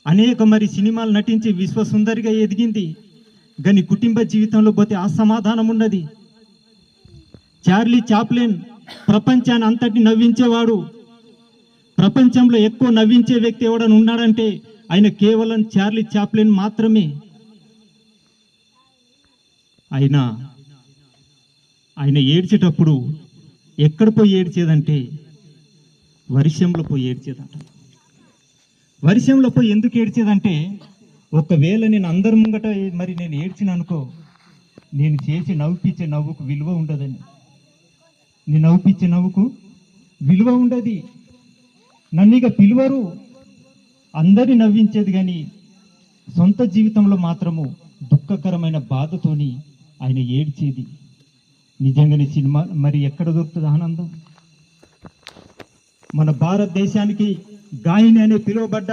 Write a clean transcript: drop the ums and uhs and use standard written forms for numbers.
అనేక మరి సినిమాలు నటించి విశ్వసుందరిగా ఎదిగింది. కానీ కుటుంబ జీవితంలో పోతే అసమాధానం ఉన్నది. చార్లీ చాప్లిన్ ప్రపంచాన్ని అంతటి నవ్వించేవాడు. ప్రపంచంలో ఎక్కువ నవ్వించే వ్యక్తి ఎవడని ఉన్నాడంటే ఆయన కేవలం చార్లీ చాప్లిన్ మాత్రమే. ఆయన ఏడ్చేటప్పుడు ఎక్కడ పోయి ఏడ్చేదంటే వర్షంలో పోయి ఏడ్చేదట. వర్షంలో పోయి ఎందుకు ఏడ్చేదంటే, ఒకవేళ నేను అందరి ముంగట మరి నేను ఏడ్చిన అనుకో, నేను చేసి నవ్విపించే నవ్వుకు విలువ ఉండదని. నేను నవ్విపించే నవ్వుకు విలువ ఉండదు. నన్ను ఇక పిలువరు, అందరిని నవ్వించేది. కానీ సొంత జీవితంలో మాత్రము దుఃఖకరమైన బాధతోని ఆయన ఏడ్చేది. నిజంగానే సినిమా మరి ఎక్కడ దొరుకుతుంది ఆనందం? మన భారతదేశానికి గాయని అనే పిలువబడ్డ